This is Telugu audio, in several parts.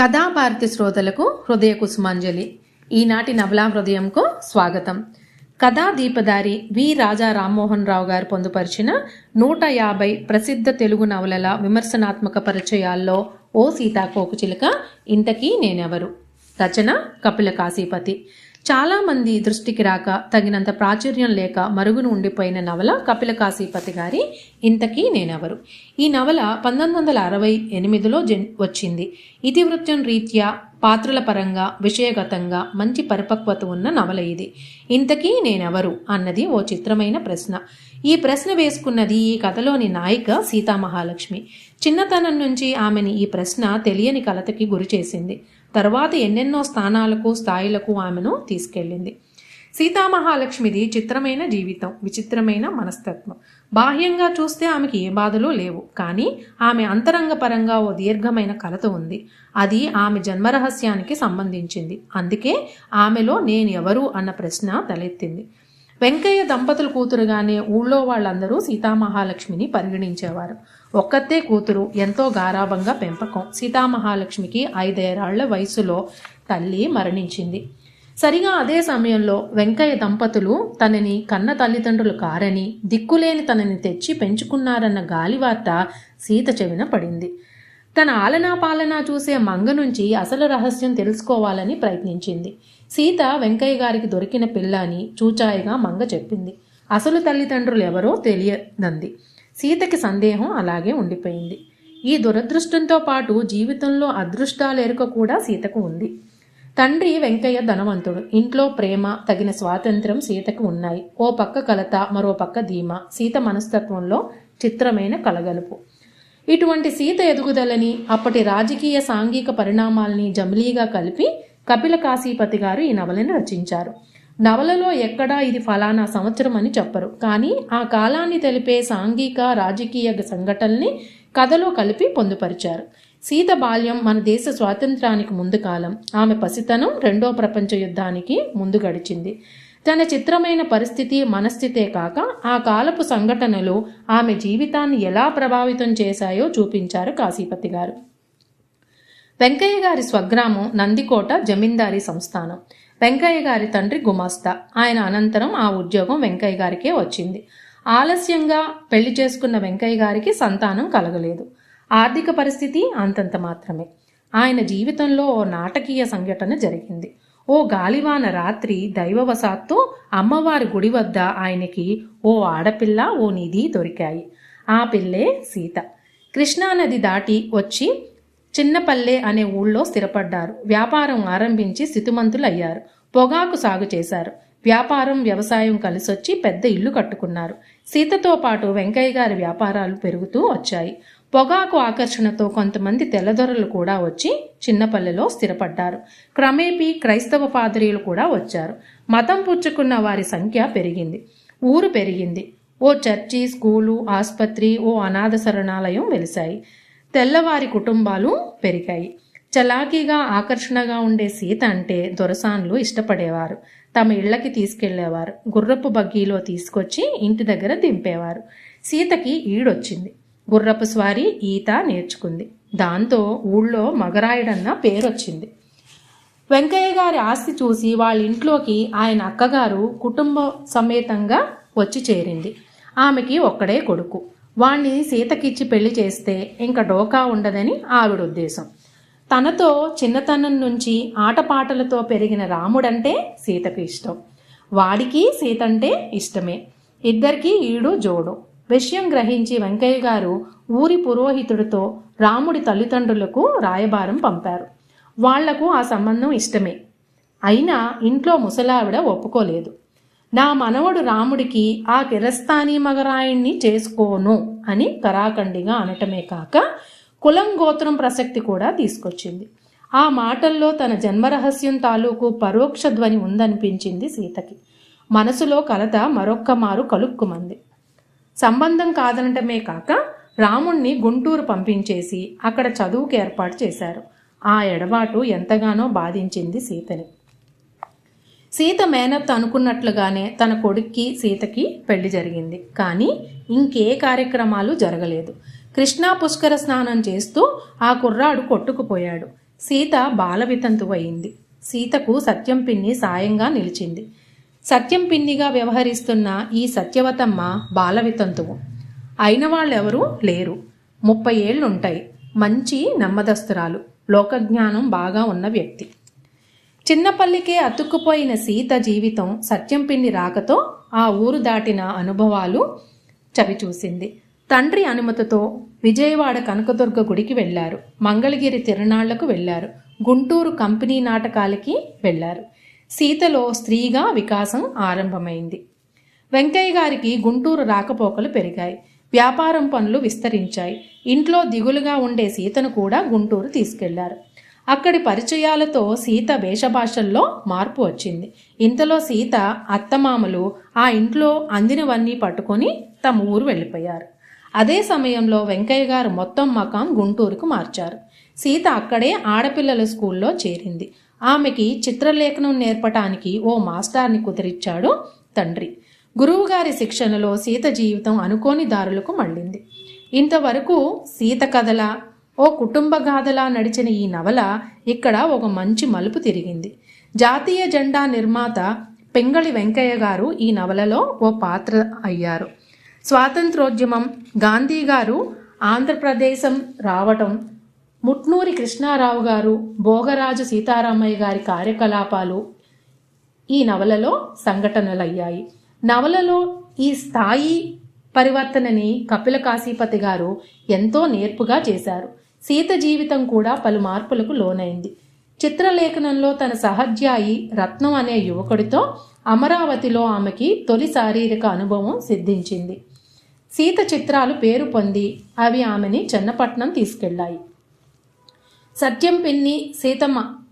కథాభారతి శ్రోతలకు హృదయ కుసుమాంజలి. ఈనాటి నవలా హృదయంకు స్వాగతం. కథా దీపదారి వి రాజా రామ్మోహన్ రావు గారు పొందుపరిచిన 150 ప్రసిద్ధ తెలుగు నవలల విమర్శనాత్మక పరిచయాల్లో ఓ సీతాకోకచిలుక ఇంతకీ నేనెవరు. రచన కపిల కాశీపతి. చాలామంది దృష్టికి రాక తగినంత ప్రాచుర్యం లేక మరుగున ఉండిపోయిన నవల కపిల కాశీపతి గారి ఇంతకీ నేనెవరు. ఈ నవల 1968లో వచ్చింది. ఇతివృత్తం రీత్యా, పాత్రల పరంగా, విషయగతంగా మంచి పరిపక్వత ఉన్న నవల ఇది. ఇంతకీ నేనెవరు అన్నది ఓ చిత్రమైన ప్రశ్న. ఈ ప్రశ్న వేసుకున్నది ఈ కథలోని నాయిక సీతామహాలక్ష్మి. చిన్నతనం నుంచి ఆమెని ఈ ప్రశ్న తెలియని కలతకి గురి చేసింది. తర్వాత ఎన్నెన్నో స్థానాలకు, స్థాయిలకు ఆమెను తీసుకెళ్ళింది. సీతామహాలక్ష్మిది చిత్రమైన జీవితం, విచిత్రమైన మనస్తత్వం. బాహ్యంగా చూస్తే ఆమెకి ఏ బాధలు లేవు. కానీ ఆమె అంతరంగ పరంగా ఓ దీర్ఘమైన కలత ఉంది. అది ఆమె జన్మరహస్యానికి సంబంధించింది. అందుకే ఆమెలో నేను ఎవరు అన్న ప్రశ్న తలెత్తింది. వెంకయ్య దంపతుల కూతురుగానే ఊళ్ళో వాళ్ళందరూ సీతామహాలక్ష్మిని పరిగణించేవారు. ఒక్కతే కూతురు, ఎంతో గారాబంగా పెంపకం. సీతామహాలక్ష్మికి 5 ఏళ్ల వయసులో తల్లి మరణించింది. సరిగా అదే సమయంలో వెంకయ్య దంపతులు తనని కన్న తల్లిదండ్రులు కారని, దిక్కులేని తనని తెచ్చి పెంచుకున్నారన్న గాలివార్త సీత చెవిన పడింది. తన ఆలనా పాలనా చూసే మంగ నుంచి అసలు రహస్యం తెలుసుకోవాలని ప్రయత్నించింది. సీత వెంకయ్య గారికి దొరికిన పిల్ల అని చూచాయిగా మంగ చెప్పింది. అసలు తల్లిదండ్రులు ఎవరో తెలియదంది. సీతకి సందేహం అలాగే ఉండిపోయింది. ఈ దురదృష్టంతో పాటు జీవితంలో అదృష్టాల ఎరుక కూడా సీతకు ఉంది. తండ్రి వెంకయ్య ధనవంతుడు. ఇంట్లో ప్రేమ, తగిన స్వాతంత్రం సీతకు ఉన్నాయి. ఓ పక్క కలత, మరో పక్క ధీమా. సీత మనస్తత్వంలో చిత్రమైన కలగలుపు. ఇటువంటి సీత ఎదుగుదలని, అప్పటి రాజకీయ, సాంఘిక పరిణామాల్ని జమిలీగా కలిపి కపిల కాశీపతి గారు ఈ నవలని రచించారు. నవలలో ఎక్కడా ఇది ఫలానా సంవత్సరం అని చెప్పరు. కానీ ఆ కాలాన్ని తెలిపే సాంఘిక, రాజకీయ సంఘటనల్ని కథలో కలిపి పొందుపరిచారు. సీత బాల్యం మన దేశ స్వాతంత్రానికి ముందు కాలం. ఆమె పసితనం 2వ ప్రపంచ యుద్ధానికి ముందు గడిచింది. తన చిత్రమైన పరిస్థితి, మనస్థితే కాక ఆ కాలపు సంఘటనలు ఆమె జీవితాన్ని ఎలా ప్రభావితం చేశాయో చూపించారు కాశీపతి గారు. వెంకయ్య గారి స్వగ్రామం నందికోట జమీందారీ సంస్థానం. వెంకయ్య గారి తండ్రి గుమాస్తా. ఆయన అనంతరం ఆ ఉద్యోగం వెంకయ్య గారికే వచ్చింది. ఆలస్యంగా పెళ్లి చేసుకున్న వెంకయ్య గారికి సంతానం కలగలేదు. ఆర్థిక పరిస్థితి అంతంత మాత్రమే. ఆయన జీవితంలో ఓ నాటకీయ సంఘటన జరిగింది. ఓ గాలివాన రాత్రి దైవవశాత్తు అమ్మవారి గుడి వద్ద ఆయనకి ఓ ఆడపిల్ల, ఓ నిధి దొరికాయి. ఆ పిల్లే సీత. కృష్ణానది దాటి వచ్చి చిన్నపల్లె అనే ఊళ్ళో స్థిరపడ్డారు. వ్యాపారం ఆరంభించి స్థితిమంతులయ్యారు. పొగాకు సాగు చేశారు. వ్యాపారం, వ్యవసాయం కలిసొచ్చి పెద్ద ఇల్లు కట్టుకున్నారు. సీతతో పాటు వెంకయ్య గారి వ్యాపారాలు పెరుగుతూ వచ్చాయి. పొగాకు ఆకర్షణతో కొంతమంది తెల్లదొరలు కూడా వచ్చి చిన్నపల్లెలో స్థిరపడ్డారు. క్రమేపీ క్రైస్తవ పాదరీలు కూడా వచ్చారు. మతం పుచ్చుకున్న వారి సంఖ్య పెరిగింది. ఊరు పెరిగింది. ఓ చర్చి, స్కూలు, ఆసుపత్రి, ఓ అనాథ శరణాలయం వెలిశాయి. తెల్లవారి కుటుంబాలు పెరిగాయి. చలాకీగా, ఆకర్షణగా ఉండే సీత అంటే దొరసాన్లు ఇష్టపడేవారు. తమ ఇళ్లకి తీసుకెళ్లేవారు. గుర్రపు బగ్గీలో తీసుకొచ్చి ఇంటి దగ్గర దింపేవారు. సీతకి ఈడొచ్చింది. గుర్రపు స్వారీ, ఈత నేర్చుకుంది. దాంతో ఊళ్ళో మగరాయుడన్న పేరొచ్చింది. వెంకయ్య గారి ఆస్తి చూసి వాళ్ళ ఇంట్లోకి ఆయన అక్కగారు కుటుంబ సమేతంగా వచ్చి చేరింది. ఆమెకి ఒక్కడే కొడుకు. వాణ్ణి సీతకిచ్చి పెళ్లి చేస్తే ఇంకా డోకా ఉండదని ఆవిడ ఉద్దేశం. తనతో చిన్నతనం నుంచి ఆటపాటలతో పెరిగిన రాముడంటే సీతకు ఇష్టం. వాడికి సీతంటే ఇష్టమే. ఇద్దరికీ ఈడు జోడు. విషయం గ్రహించి వెంకయ్య గారు ఊరి పురోహితుడితో రాముడి తల్లిదండ్రులకు రాయబారం పంపారు. వాళ్లకు ఆ సంబంధం ఇష్టమే. అయినా ఇంట్లో ముసలావిడ ఒప్పుకోలేదు. నా మనవడు రాముడికి ఆ కిరస్తానీ మగరాయుణ్ణి చేసుకోను అని కరాఖండిగా అనటమే కాక కులం, గోత్రం ప్రసక్తి కూడా తీసుకొచ్చింది. ఆ మాటల్లో తన జన్మరహస్యం తాలూకు పరోక్ష ధ్వని ఉందనిపించింది సీతకి. మనసులో కలత మరొక్క మారు కలుక్కుమంది. సంబంధం కాదనటమే కాక రాముణ్ణి గుంటూరు పంపించేసి అక్కడ చదువుకు ఏర్పాటు చేశారు. ఆ ఎడబాటు ఎంతగానో బాధించింది సీతని. సీత మేనత్త అనుకున్నట్లుగానే తన కొడుక్కి సీతకి పెళ్లి జరిగింది. కానీ ఇంకే కార్యక్రమాలు జరగలేదు. కృష్ణా పుష్కర స్నానం చేస్తూ ఆ కుర్రాడు కొట్టుకుపోయాడు. సీత బాలవితంతువయింది. సీతకు సత్యం పిన్ని సాయంగా నిలిచింది. సత్యం పిన్నిగా వ్యవహరిస్తున్న ఈ సత్యవతమ్మ బాలవితంతువు. అయిన వాళ్ళెవరూ లేరు. 30 ఏళ్లుంటాయి. మంచి నెమ్మదస్తురాలు, లోకజ్ఞానం బాగా ఉన్న వ్యక్తి. చిన్నపల్లికే అతుక్కుపోయిన సీత జీవితం సత్యం పిన్ని రాకతో ఆ ఊరు దాటిన అనుభవాలు చవిచూసింది. తండ్రి అనుమతితో విజయవాడ కనకదుర్గ గుడికి వెళ్లారు. మంగళగిరి తిరునాళ్లకు వెళ్లారు. గుంటూరు కంపెనీ నాటకాలకి వెళ్లారు. సీతలో స్త్రీగా వికాసం ఆరంభమైంది. వెంకయ్య గారికి గుంటూరు రాకపోకలు పెరిగాయి. వ్యాపారం పనులు విస్తరించాయి. ఇంట్లో దిగులుగా ఉండే సీతను కూడా గుంటూరు తీసుకెళ్లారు. అక్కడి పరిచయాలతో సీత వేషభాషల్లో మార్పు వచ్చింది. ఇంతలో సీత అత్తమామలు ఆ ఇంట్లో అందినవన్నీ పట్టుకొని తమ ఊరు వెళ్ళిపోయారు. అదే సమయంలో వెంకయ్య గారు మొత్తం మకాం గుంటూరుకు మార్చారు. సీత అక్కడే ఆడపిల్లల స్కూల్లో చేరింది. ఆమెకి చిత్రలేఖనం నేర్పటానికి ఓ మాస్టార్ని కుదిరిచ్చాడు తండ్రి. గురువుగారి శిక్షణలో సీత జీవితం అనుకోని దారులకు మళ్ళింది. ఇంతవరకు సీత కథల ఓ కుటుంబ గాథలా నడిచిన ఈ నవల ఇక్కడ ఒక మంచి మలుపు తిరిగింది. జాతీయ జెండా నిర్మాత పెంగళి వెంకయ్య గారు ఈ నవలలో ఓ పాత్ర అయ్యారు. స్వాతంత్రోద్యమం, గాంధీ గారు ఆంధ్రప్రదేశం రావటం, ముట్నూరి కృష్ణారావు గారు, భోగరాజు సీతారామయ్య గారి కార్యకలాపాలు ఈ నవలలో సంఘటనలయ్యాయి. నవలలో ఈ స్థాయి పరివర్తనని కపిల కాశీపతి గారు ఎంతో నేర్పుగా చేశారు. సీత జీవితం కూడా పలు మార్పులకు లోనైంది. చిత్రలేఖనంలో తన సహధ్యాయి రత్నం అనే యువకుడితో అమరావతిలో ఆమెకి తొలి శారీరక అనుభవం సిద్ధించింది. సీత చిత్రాలు పేరు పొంది అవి ఆమెని చెన్నపట్నం తీసుకెళ్లాయి. సత్యం పిన్ని,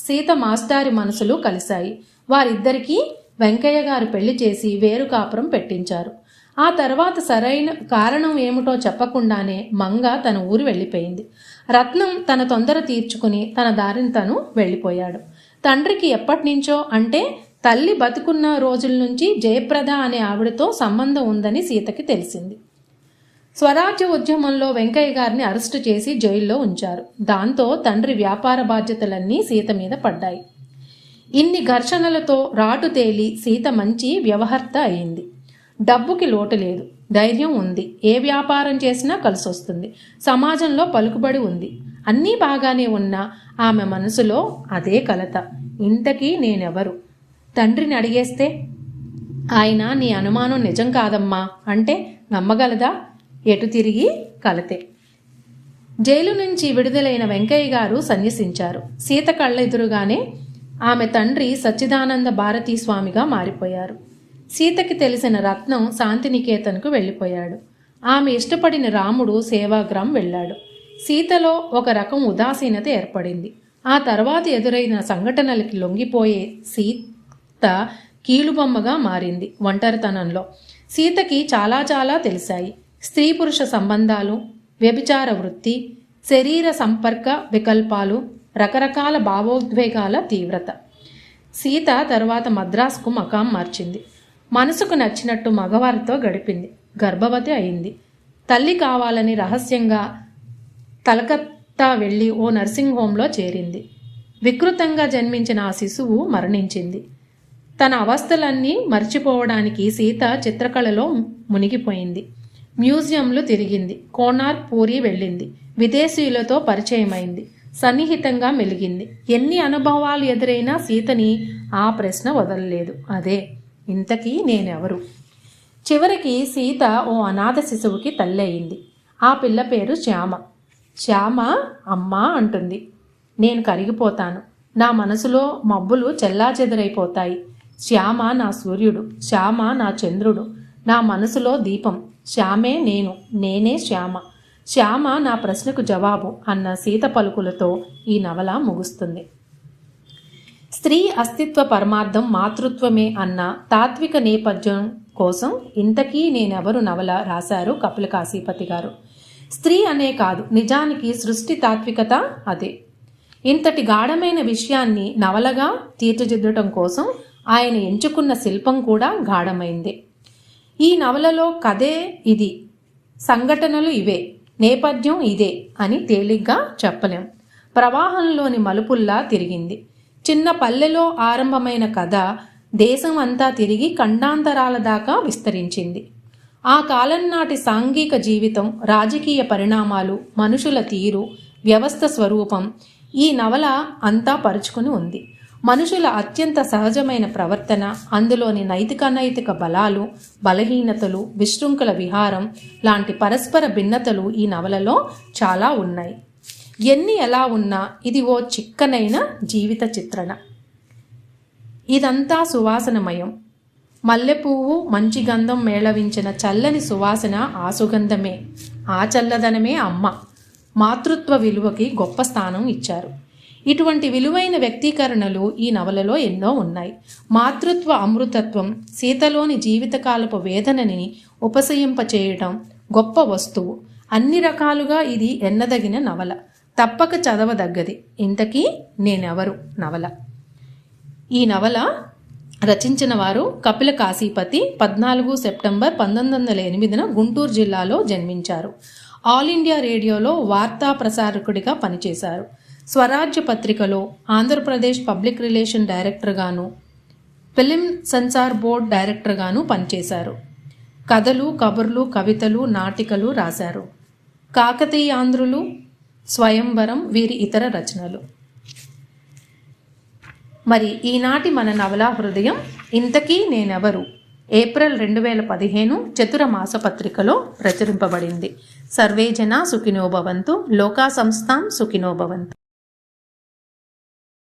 సీత మాస్టారి మనసులు కలిశాయి. వారిద్దరికీ వెంకయ్య గారు పెళ్లి చేసి వేరు కాపురం పెట్టించారు. ఆ తర్వాత సరైన కారణం ఏమిటో చెప్పకుండానే మంగ తన ఊరు వెళ్ళిపోయింది. రత్నం తన తొందర తీర్చుకుని తన దారిని తను వెళ్ళిపోయాడు. తండ్రికి ఎప్పటినుంచో అంటే తల్లి బతుకున్న రోజుల నుంచి జయప్రద అనే ఆవిడతో సంబంధం ఉందని సీతకి తెలిసింది. స్వరాజ్య ఉద్యమంలో వెంకయ్య గారిని అరెస్టు చేసి జైల్లో ఉంచారు. దాంతో తండ్రి వ్యాపార బాధ్యతలన్నీ సీత మీద పడ్డాయి. ఇన్ని ఘర్షణలతో రాటు తేలి సీత మంచి వ్యవహర్త అయింది. డబ్బుకి లోటు లేదు, ధైర్యం ఉంది, ఏ వ్యాపారం చేసినా కలిసొస్తుంది, సమాజంలో పలుకుబడి ఉంది. అన్నీ బాగానే ఉన్నా ఆమె మనసులో అదే కలత. ఇంతకీ నేనెవరు? తండ్రిని అడిగేస్తే ఆయన నీ అనుమానం నిజం కాదమ్మా అంటే నమ్మగలదా? ఎటు తిరిగి కలతే. జైలు నుంచి విడుదలైన వెంకయ్య గారు సన్యసించారు. సీత కళ్ళ ఎదురుగానే ఆమె తండ్రి సచ్చిదానంద భారతీ స్వామిగా మారిపోయారు. సీతకి తెలిసిన రత్నం శాంతినికేతన్కు వెళ్ళిపోయాడు. ఆమె ఇష్టపడిన రాముడు సేవాగ్రాం వెళ్ళాడు. సీతలో ఒక రకం ఉదాసీనత ఏర్పడింది. ఆ తర్వాత ఎదురైన సంఘటనలకి లొంగిపోయే సీత కీలుబొమ్మగా మారింది. ఒంటరితనంలో సీతకి చాలా చాలా తెలిసాయి. స్త్రీ పురుష సంబంధాలు, వ్యభిచార వృత్తి, శరీర సంపర్క వికల్పాలు, రకరకాల భావోద్వేగాల తీవ్రత. సీత తర్వాత మద్రాసుకు మకాం మార్చింది. మనసుకు నచ్చినట్టు మగవారితో గడిపింది. గర్భవతి అయింది. తల్లి కావాలని రహస్యంగా కలకత్తా వెళ్ళి ఓ నర్సింగ్ హోంలో చేరింది. వికృతంగా జన్మించిన ఆ శిశువు మరణించింది. తన అవస్థలన్నీ మర్చిపోవడానికి సీత చిత్రకళలో మునిగిపోయింది. మ్యూజియంలు తిరిగింది. కోనార్క్, పూరి వెళ్ళింది. విదేశీయులతో పరిచయమైంది. సన్నిహితంగా మెలిగింది. ఎన్ని అనుభవాలు ఎదురైనా సీతని ఆ ప్రశ్న వదలలేదు. అదే, ఇంతకీ నేనెవరు? చివరికి సీత ఓ అనాథ శిశువుకి తల్లి అయింది. ఆ పిల్ల పేరు శ్యామ. శ్యామ అమ్మా అంటుంది. నేను కరిగిపోతాను. నా మనసులో మబ్బులు చెల్లాచెదరైపోతాయి. శ్యామ నా సూర్యుడు, శ్యామ నా చంద్రుడు, నా మనసులో దీపం. శ్యామే నేను, నేనే శ్యామ. శ్యామ నా ప్రశ్నకు జవాబు అన్న సీత పలుకులతో ఈ నవల ముగుస్తుంది. స్త్రీ అస్తిత్వ పరమార్థం మాతృత్వమే అన్న తాత్విక నేపథ్యం కోసం ఇంతకీ నేనెవరు నవల రాశారు కపిల కాశీపతి గారు. స్త్రీ అనే కాదు, నిజానికి సృష్టి తాత్వికత అదే. ఇంతటి గాఢమైన విషయాన్ని నవలగా తీర్చిదిద్దటం కోసం ఆయన ఎంచుకున్న శిల్పం కూడా గాఢమైందే. ఈ నవలలో కథే ఇది, సంఘటనలు ఇవే, నేపథ్యం ఇదే అని తేలిగ్గా చెప్పలేం. ప్రవాహంలోని మలుపుల్లా తిరిగింది. చిన్న పల్లెలో ఆరంభమైన కథ దేశం అంతా తిరిగి ఖండాంతరాల దాకా విస్తరించింది. ఆ కాలం నాటి సాంఘిక జీవితం, రాజకీయ పరిణామాలు, మనుషుల తీరు, వ్యవస్థ స్వరూపం ఈ నవల అంతా పరుచుకుని ఉంది. మనుషుల అత్యంత సహజమైన ప్రవర్తన, అందులోని నైతిక బలాలు, బలహీనతలు, విశృంఖల విహారం లాంటి పరస్పర భిన్నతలు ఈ నవలలో చాలా ఉన్నాయి. ఎన్ని ఎలా ఉన్నా ఇది ఓ చిక్కనైన జీవిత చిత్రణ. ఇదంతా సువాసనమయం. మల్లెపువ్వు మంచి గంధం మేళవించిన చల్లని సువాసన ఆ సుగంధమే. ఆ చల్లదనమే అమ్మ. మాతృత్వ విలువకి గొప్ప స్థానం ఇచ్చారు. ఇటువంటి విలువైన వ్యక్తీకరణలు ఈ నవలలో ఎన్నో ఉన్నాయి. మాతృత్వ అమృతత్వం, సీతలోని జీవితకాలపు వేదనని ఉపశయింపచేయటం గొప్ప వస్తువు. అన్ని రకాలుగా ఇది ఎన్నదగిన నవల. తప్పక చదవదగ్గది. ఇంతకీ నేనెవరు నవల. ఈ నవల రచించిన వారు కపిల కాశీపతి. 14 సెప్టెంబర్ 1908 గుంటూరు జిల్లాలో జన్మించారు. ఆల్ ఇండియా రేడియోలో వార్తా ప్రసారకుడిగా పనిచేశారు. స్వరాజ్య పత్రికలో ఆంధ్రప్రదేశ్ పబ్లిక్ రిలేషన్ డైరెక్టర్గాను, ఫిలిం సెన్సార్ బోర్డ్ డైరెక్టర్గాను పనిచేశారు. కథలు, కబుర్లు, కవితలు, నాటికలు రాశారు. కాకతీయాంధ్రులు, స్వయంవరం వీరి ఇతర రచనలు. మరి ఈనాటి మన నవలా హృదయం ఇంతకీ నేనెవరు ఏప్రిల్ 2015 చతుర మాసపత్రికలో ప్రచురింపబడింది. సర్వే జనా సుఖినో భవంతు. లోకా సంస్థాం సుఖినో భవంతు.